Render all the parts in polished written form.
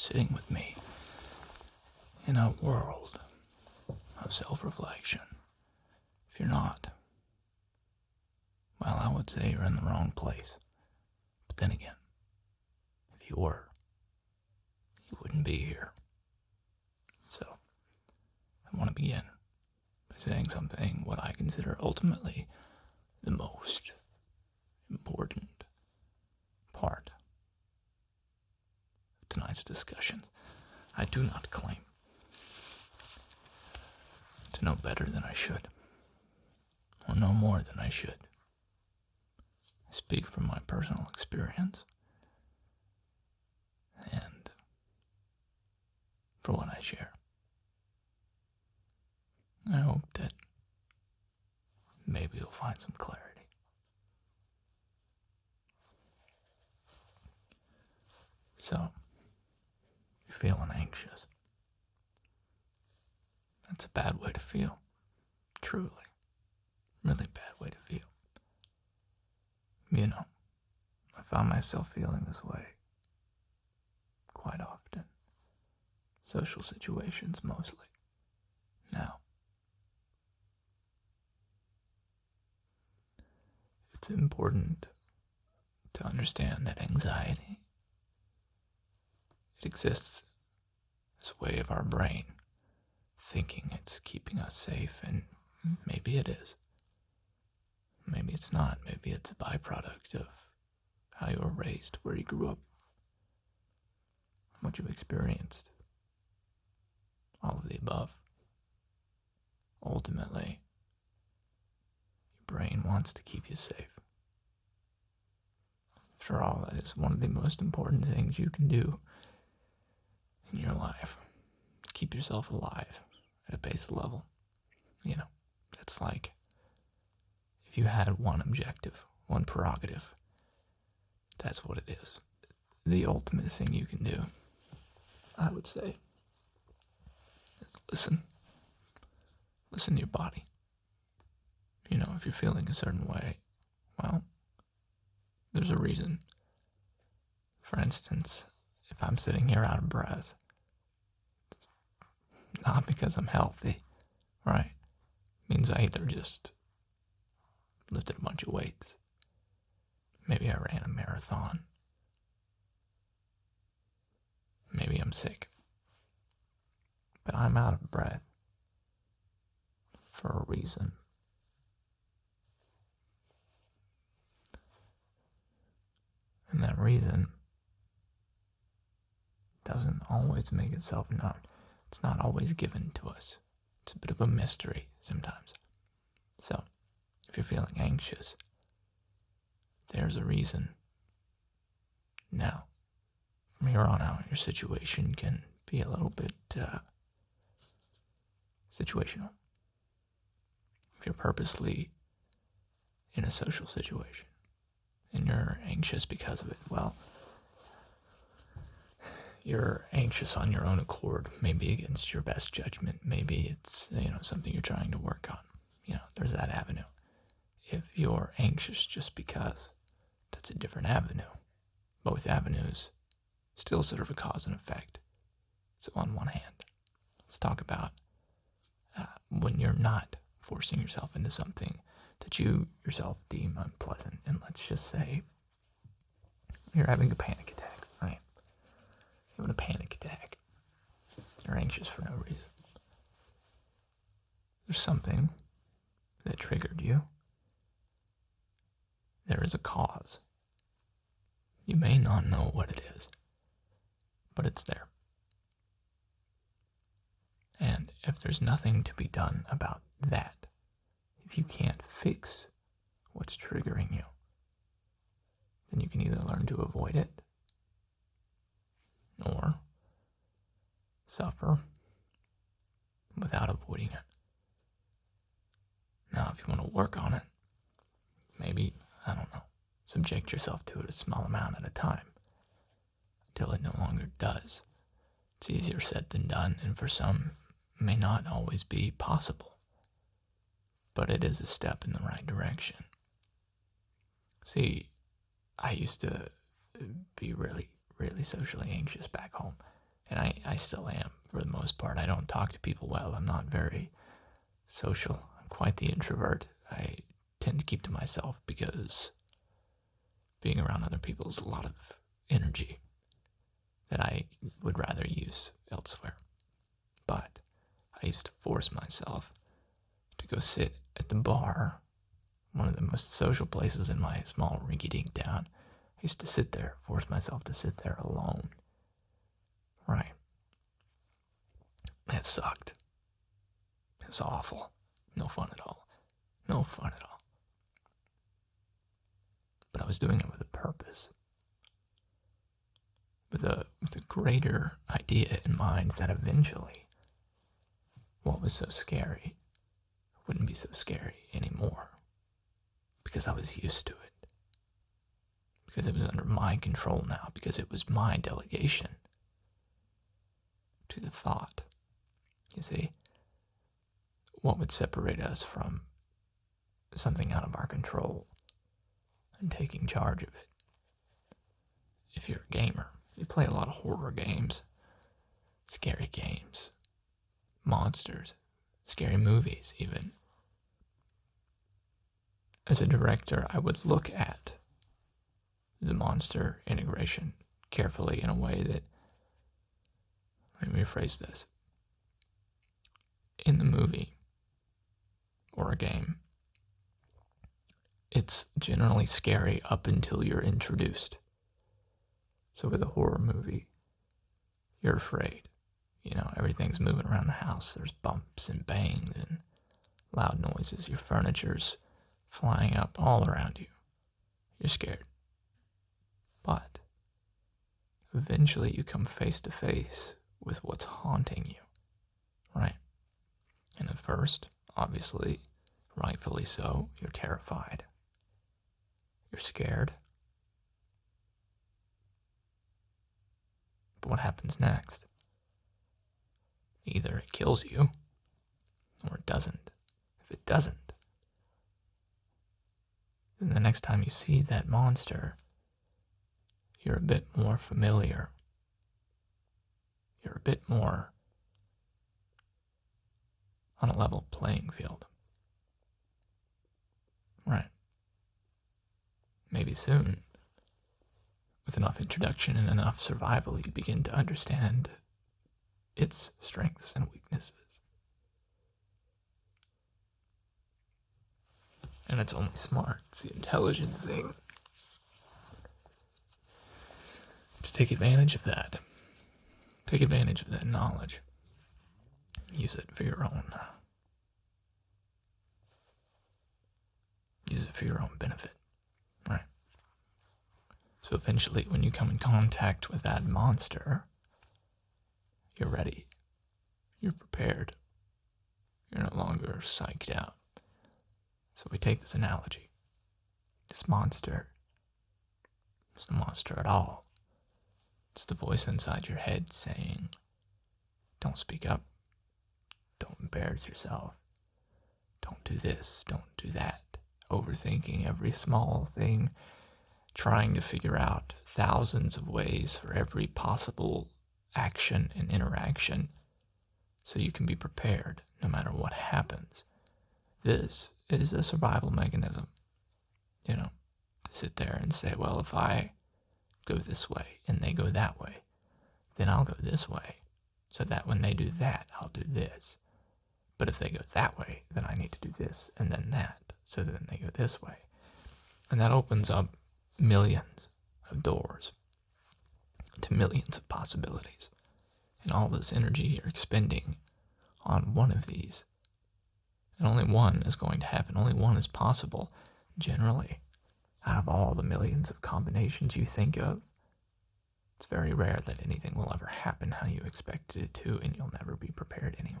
sitting with me in a world of self-reflection. If you're not, well, I would say you're in the wrong place. But then again, if you were, you wouldn't be here. So, I want to begin by saying something what I consider ultimately the most important part of tonight's discussion. I do not claim to know better than I should, or know more than I should. I speak from my personal experience and for what I share. I hope that maybe you'll find some clarity. So, you're feeling anxious. That's a bad way to feel. Truly. Really bad way to feel. You know, I found myself feeling this way quite often. Social situations mostly. Now, it's important to understand that anxiety, it exists as a way of our brain thinking it's keeping us safe, and maybe it is. Maybe it's not. Maybe it's a byproduct of how you were raised, where you grew up, what you've experienced. All of the above. Ultimately, your brain wants to keep you safe. After all, that is one of the most important things you can do in your life. Keep yourself alive at a base level. You know, it's like if you had one objective, one prerogative, that's what it is. The ultimate thing you can do, I would say, is listen. Listen to your body. You know, if you're feeling a certain way, well, there's a reason. For instance, if I'm sitting here out of breath, not because I'm healthy, right? It means I either just lifted a bunch of weights. Maybe I ran a marathon. Maybe I'm sick. But I'm out of breath for a reason. And that reason doesn't always make itself known. It's not always given to us. It's a bit of a mystery sometimes. So, if you're feeling anxious, there's a reason. Now, from here on out, your situation can be a little bit situational. If you're purposely in a social situation and you're anxious because of it, well, you're anxious on your own accord, maybe against your best judgment. Maybe it's, something you're trying to work on. There's that avenue. If you're anxious just because, that's a different avenue. Both avenues still serve a cause and effect. So on one hand, let's talk about when you're not forcing yourself into something that you yourself deem unpleasant. And let's just say you're having a panic attack, right? You're having a panic attack. You're anxious for no reason. There's something that triggered you. There is a cause. You may not know what it is, but it's there. And if there's nothing to be done about that, if you can't fix what's triggering you, then you can either learn to avoid it or suffer without avoiding it. Now, if you want to work on it, maybe, subject yourself to it a small amount at a time until it no longer does. It's easier said than done, and for some, may not always be possible. But it is a step in the right direction. See, I used to be really, really socially anxious back home. And I still am, for the most part. I don't talk to people well. I'm not very social. I'm quite the introvert. I tend to keep to myself because being around other people is a lot of energy that I would rather use elsewhere. But I used to force myself to go sit at the bar, one of the most social places in my small rinky-dink town. I used to sit there, force myself to sit there alone. Right. It sucked. It was awful. No fun at all. No fun at all. But I was doing it with a purpose. With a greater idea in mind that eventually what was so scary wouldn't be so scary anymore. Because I was used to it. Because it was under my control now. Because it was my delegation to the thought. You see, what would separate us from something out of our control and taking charge of it? If you're a gamer, you play a lot of horror games, scary games, monsters, scary movies even. As a director, I would look at the monster integration carefully in a way that, let me rephrase this. In the movie or a game, it's generally scary up until you're introduced. So with a horror movie, you're afraid. You know, everything's moving around the house. There's bumps and bangs and loud noises. Your furniture's flying up all around you. You're scared. But eventually you come face to face with what's haunting you, right? And at first, obviously, rightfully so, you're terrified. You're scared. But what happens next? Either it kills you, or it doesn't. If it doesn't, then the next time you see that monster, you're a bit more familiar. You're a bit more on a level playing field. Right. Maybe soon, with enough introduction and enough survival, you begin to understand its strengths and weaknesses. And it's only smart, it's the intelligent thing, to take advantage of that. Take advantage of that knowledge. Use it for your own. Use it for your own benefit. Right. So eventually, when you come in contact with that monster, you're ready. You're prepared. You're no longer psyched out. So we take this analogy. This monster is no monster at all. It's the voice inside your head saying, don't speak up. Don't embarrass yourself. Don't do this. Don't do that. Overthinking every small thing. Trying to figure out thousands of ways for every possible action and interaction so you can be prepared no matter what happens. This is a survival mechanism. You know, to sit there and say, well, if I go this way and they go that way, then I'll go this way so that when they do that, I'll do this. But if they go that way, then I need to do this and then that, so then they go this way. And that opens up millions of doors to millions of possibilities. And all this energy you're expending on one of these. And only one is going to happen. Only one is possible. Generally, out of all the millions of combinations you think of, it's very rare that anything will ever happen how you expected it to, and you'll never be prepared anyway.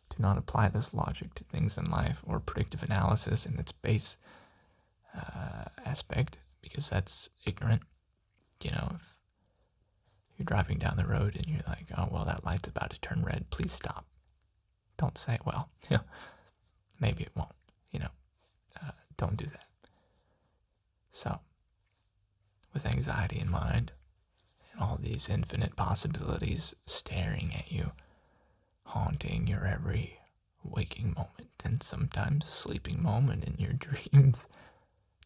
Do not apply this logic to things in life or predictive analysis in its base aspect, because that's ignorant. You know, if you're driving down the road and you're like, oh, well, that light's about to turn red, please stop. Don't say, well, maybe it won't, don't do that. So, with anxiety in mind, and all these infinite possibilities staring at you, haunting your every waking moment and sometimes sleeping moment in your dreams.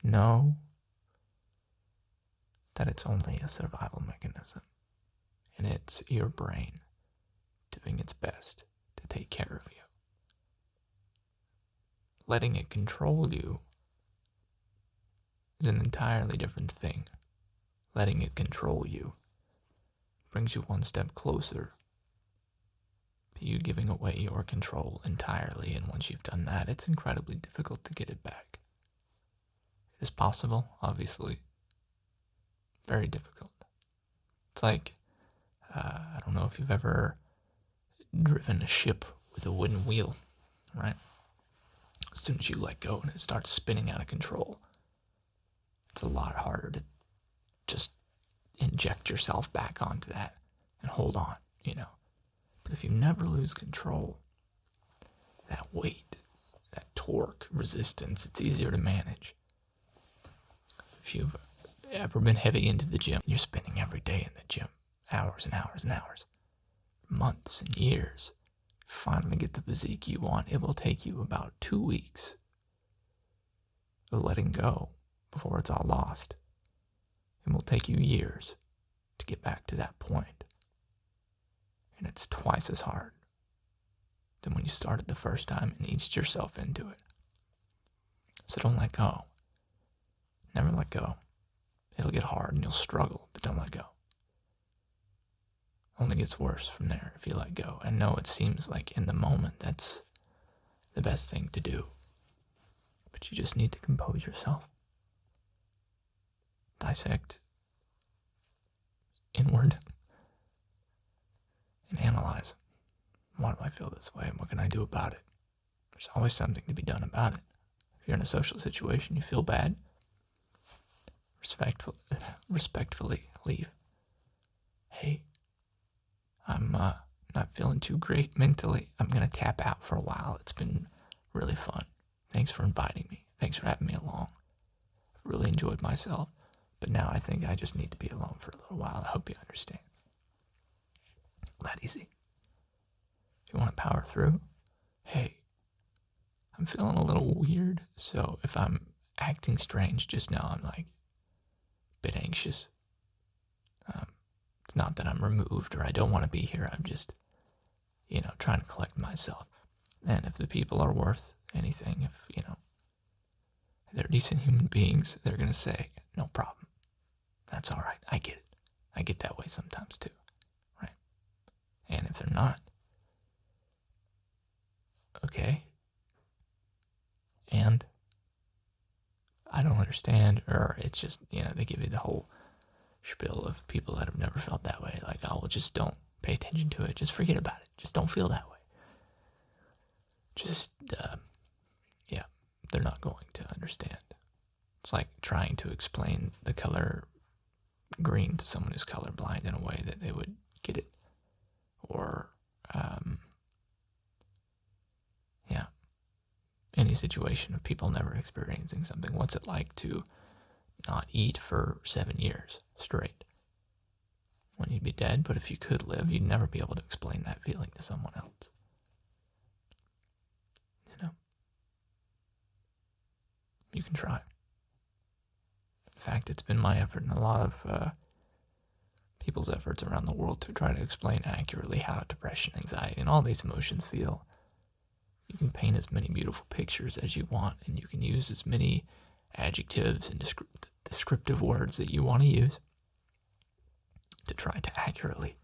Know that it's only a survival mechanism, and it's your brain doing its best to take care of you. Letting it control you is an entirely different thing. Letting it control you brings you one step closer to you giving away your control entirely, and once you've done that, it's incredibly difficult to get it back. It is possible, obviously. Very difficult. It's like, I don't know if you've ever driven a ship with a wooden wheel, right? As soon as you let go and it starts spinning out of control, it's a lot harder to just inject yourself back onto that and hold on, But if you never lose control, that weight, that torque, resistance, it's easier to manage. If you've ever been heavy into the gym, you're spending every day in the gym, hours and hours and hours, months and years. Finally get the physique you want, it will take you about 2 weeks of letting go before it's all lost. It will take you years to get back to that point. And it's twice as hard than when you started the first time and eased yourself into it. So don't let go. Never let go. It'll get hard and you'll struggle, but don't let go. Only gets worse from there if you let go. And know it seems like in the moment that's the best thing to do. But you just need to compose yourself. Dissect inward and analyze. Why do I feel this way and what can I do about it? There's always something to be done about it. If you're in a social situation, you feel bad, respectfully leave. Hey, I'm not feeling too great mentally. I'm going to tap out for a while. It's been really fun. Thanks for inviting me. Thanks for having me along. I've really enjoyed myself. But now I think I just need to be alone for a little while. I hope you understand. That easy. If you want to power through, hey, I'm feeling a little weird. So if I'm acting strange, just know I'm like a bit anxious. It's not that I'm removed or I don't want to be here. I'm just, trying to collect myself. And if the people are worth anything, if, they're decent human beings, they're going to say, no problem. That's all right. I get it. I get that way sometimes too, right? And if they're not, okay. And I don't understand, or it's just, they give you the whole spiel of people that have never felt that way. Like, oh, well, just don't pay attention to it. Just forget about it. Just don't feel that way. Just, they're not going to understand. It's like trying to explain the color green to someone who's colorblind in a way that they would get it. Or, any situation of people never experiencing something. What's it like to not eat for 7 years straight? When you'd be dead, but if you could live, you'd never be able to explain that feeling to someone else. You can try. In fact, it's been my effort and a lot of people's efforts around the world to try to explain accurately how depression, anxiety, and all these emotions feel. You can paint as many beautiful pictures as you want, and you can use as many adjectives and descriptive words that you want to use to try to accurately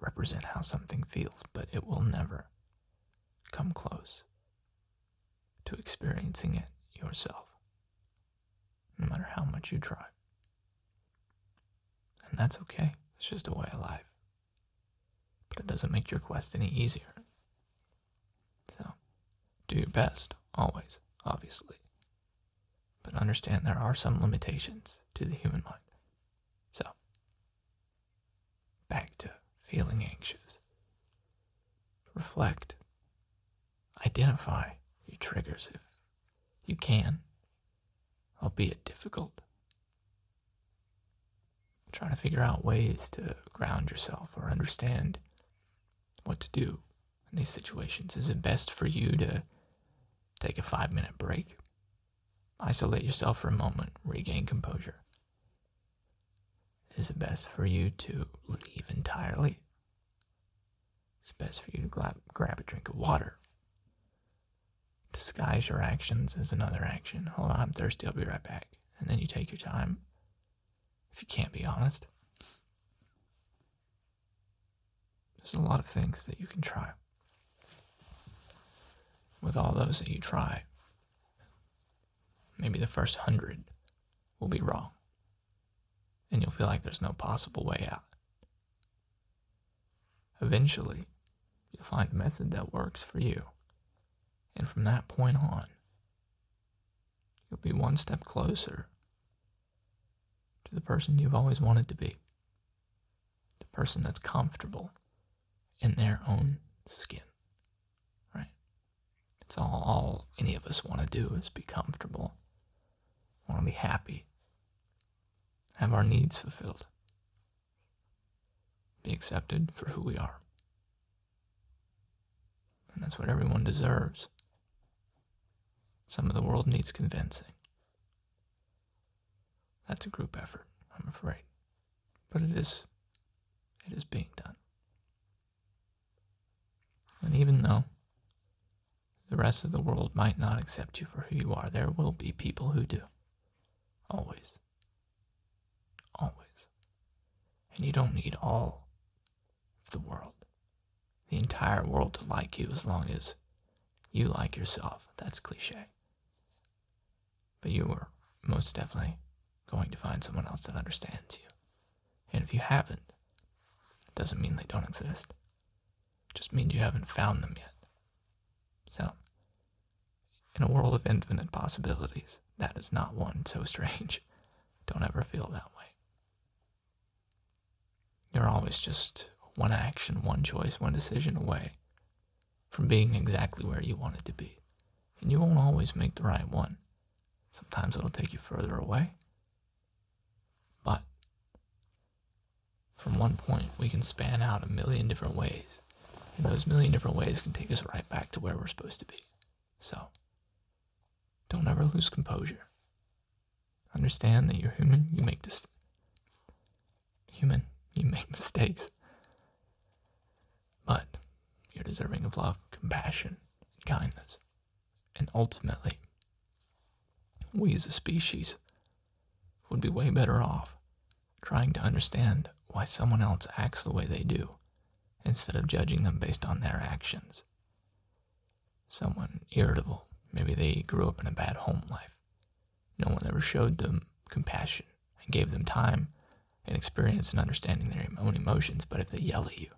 represent how something feels, but it will never come close to experiencing it yourself, no matter how much you try. And that's okay. It's just a way of life. But it doesn't make your quest any easier. So, do your best, always, obviously. But understand there are some limitations to the human mind. So, back to feeling anxious. Reflect. Identify your triggers if you can, albeit difficult. trying to figure out ways to ground yourself or understand what to do in these situations. Is it best for you to take a 5-minute break, isolate yourself for a moment, regain composure? Is it best for you to leave entirely? Is it best for you to grab a drink of water? Disguise your actions as another action. Hold on, I'm thirsty, I'll be right back. And then you take your time. If you can't be honest, there's a lot of things that you can try. With all those that you try, maybe the first 100 will be wrong, and you'll feel like there's no possible way out. Eventually, you'll find a method that works for you, and from that point on, you'll be one step closer to the person you've always wanted to be, the person that's comfortable in their own skin, right? It's all any of us want to do is be comfortable, want to be happy, have our needs fulfilled, be accepted for who we are. And that's what everyone deserves. Some of the world needs convincing. That's a group effort, I'm afraid. But it is being done. And even though the rest of the world might not accept you for who you are, there will be people who do. Always. Always. And you don't need all of the world, the entire world to like you as long as you like yourself. That's cliche. But you are most definitely going to find someone else that understands you. And if you haven't, it doesn't mean they don't exist. It just means you haven't found them yet. So, in a world of infinite possibilities, that is not one so strange. Don't ever feel that way. You're always just one action, one choice, one decision away from being exactly where you wanted to be. And you won't always make the right one. Sometimes it'll take you further away. But from one point, we can span out 1,000,000 different ways. And those 1,000,000 different ways can take us right back to where we're supposed to be. So, don't ever lose composure. Understand that you're human. You make mistakes. But you're deserving of love, compassion, and kindness. And ultimately, we as a species would be way better off trying to understand why someone else acts the way they do instead of judging them based on their actions. Someone irritable, maybe they grew up in a bad home life. No one ever showed them compassion and gave them time and experience in understanding their own emotions. But if they yell at you,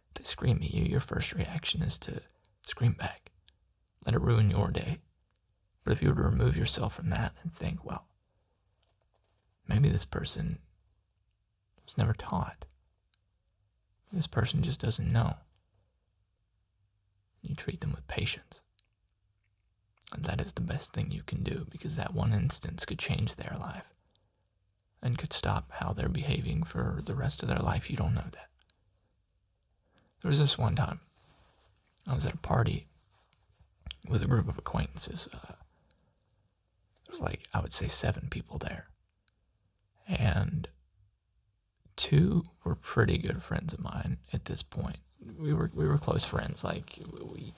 if they scream at you, your first reaction is to scream back. Let it ruin your day. But if you were to remove yourself from that and think, well, maybe this person was never taught. This person just doesn't know. You treat them with patience. And that is the best thing you can do, because that one instance could change their life and could stop how they're behaving for the rest of their life. You don't know that. There was this one time, I was at a party with a group of acquaintances. There was I would say 7 people there. And 2 were pretty good friends of mine at this point. We were close friends. We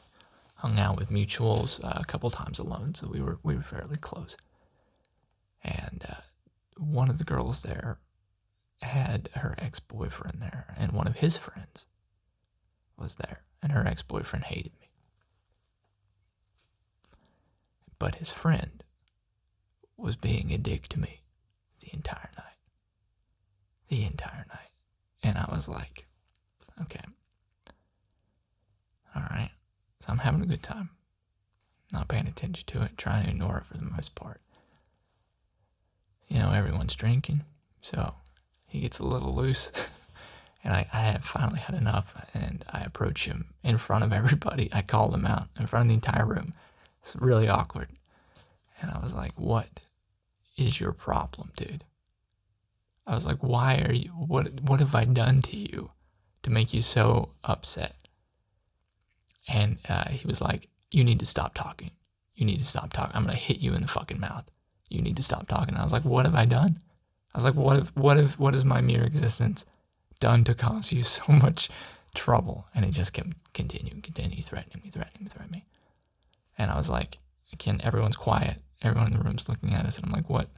hung out with mutuals a couple times alone, so we were fairly close. And one of the girls there had her ex-boyfriend there, and one of his friends was there, and her ex-boyfriend hated me. But his friend was being a dick to me the entire night. And I was like, okay, all right. So I'm having a good time, not paying attention to it, trying to ignore it for the most part. Everyone's drinking, so he gets a little loose. And I have finally had enough, and I approach him in front of everybody. I called him out in front of the entire room. It's really awkward. And I was like, what is your problem, dude? I was like, why are you, what have I done to you to make you so upset? And he was like, you need to stop talking. You need to stop talking. I'm going to hit you in the fucking mouth. You need to stop talking. And I was like, what have I done? I was like, what has my mere existence done to cause you so much trouble? And he just kept continuing, threatening me. And I was like, again, everyone's quiet. Everyone in the room's looking at us. And I'm like, what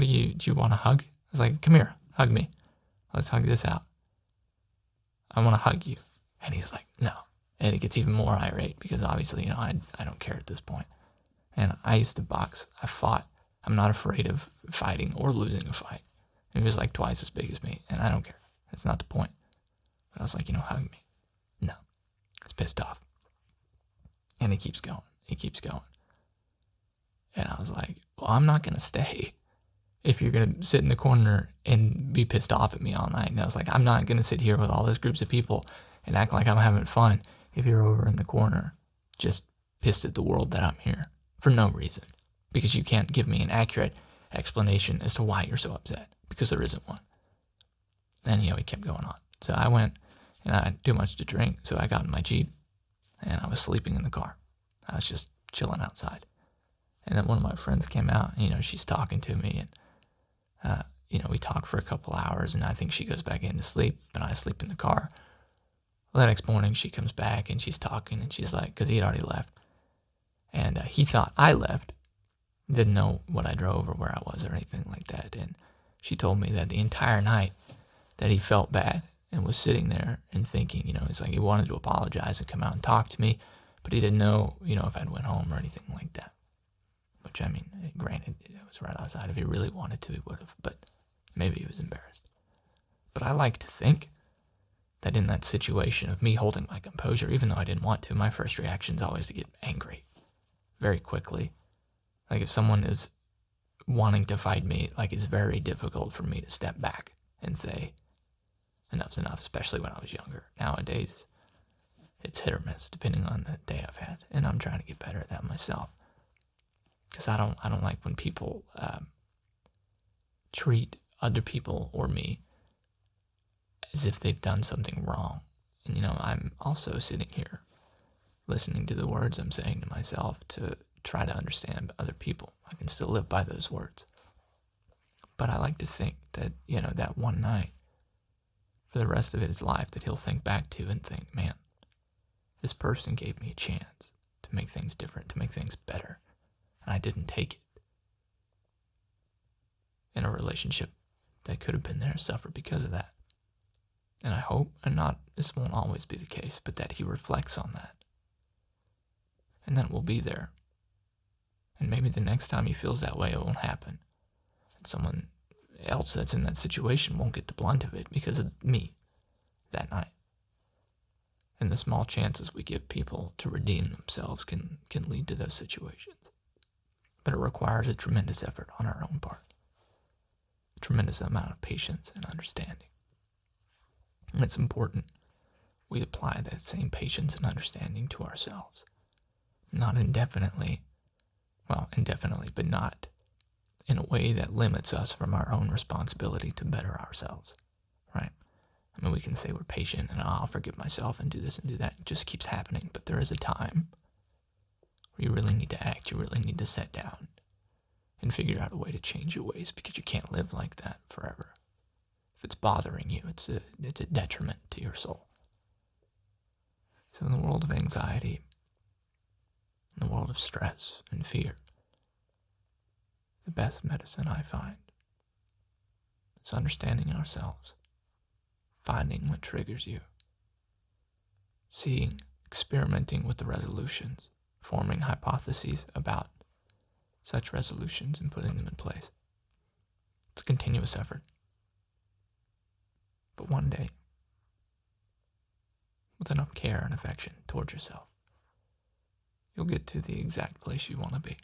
do you want a hug? I was like, come here, hug me. Let's hug this out. I want to hug you. And he's like, no. And it gets even more irate because obviously, I don't care at this point. And I used to box. I fought. I'm not afraid of fighting or losing a fight. And he was like twice as big as me, and I don't care. That's not the point. But I was like, hug me. No. He's pissed off. And he keeps going. And I was like, well, I'm not going to stay if you're going to sit in the corner and be pissed off at me all night. And I was like, I'm not going to sit here with all these groups of people and act like I'm having fun if you're over in the corner just pissed at the world that I'm here for no reason, because you can't give me an accurate explanation as to why you're so upset, because there isn't one. And he kept going on. So I went, and I didn't do much to drink, so I got in my Jeep and I was sleeping in the car. I was just chilling outside. And then one of my friends came out, she's talking to me, and we talk for a couple hours, and I think she goes back in to sleep, but I sleep in the car. Well, the next morning she comes back and she's talking, and she's like, because he had already left, and he thought I left, didn't know what I drove or where I was or anything like that. And she told me that the entire night that he felt bad and was sitting there and thinking, it's like he wanted to apologize and come out and talk to me, but he didn't know, if I'd went home or anything like that. Which, granted, it was right outside. If he really wanted to, he would have, but maybe he was embarrassed. But I like to think that in that situation of me holding my composure, even though I didn't want to, my first reaction is always to get angry very quickly. Like if someone is wanting to fight me, it's very difficult for me to step back and say, enough's enough, especially when I was younger. Nowadays, it's hit or miss, depending on the day I've had, and I'm trying to get better at that myself. Because I don't like when people treat other people or me as if they've done something wrong. And, I'm also sitting here listening to the words I'm saying to myself to try to understand other people. I can still live by those words. But I like to think that, that one night, for the rest of his life, that he'll think back to and think, man, this person gave me a chance to make things different, to make things better. And I didn't take it. And a relationship that could have been there suffered because of that. And I hope, this won't always be the case, but that he reflects on that. And that will be there. And maybe the next time he feels that way, it won't happen. And someone else that's in that situation won't get the blunt of it because of me that night. And the small chances we give people to redeem themselves can lead to those situations. But it requires a tremendous effort on our own part. A tremendous amount of patience and understanding. And it's important we apply that same patience and understanding to ourselves. Not indefinitely, but not in a way that limits us from our own responsibility to better ourselves, right? We can say we're patient and I'll forgive myself and do this and do that. It just keeps happening, but there is a time where you really need to act. You really need to sit down and figure out a way to change your ways, because you can't live like that forever. If it's bothering you, it's a detriment to your soul. So in the world of anxiety, in the world of stress and fear, the best medicine I find is understanding ourselves, finding what triggers you, experimenting with the resolutions, forming hypotheses about such resolutions and putting them in place. It's a continuous effort. But one day, with enough care and affection towards yourself, you'll get to the exact place you want to be.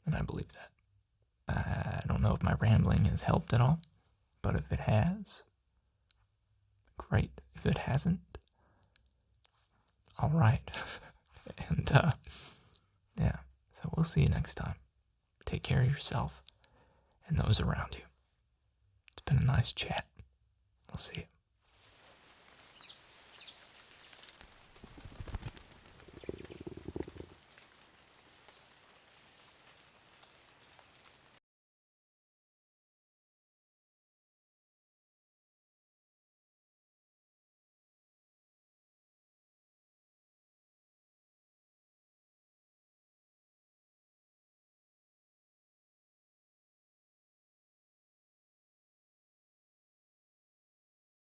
And I believe that. I don't know if my rambling has helped at all, but if it has, great. If it hasn't, all right. And, yeah, so we'll see you next time. Take care of yourself. and those around you. It's been a nice chat. We'll see you.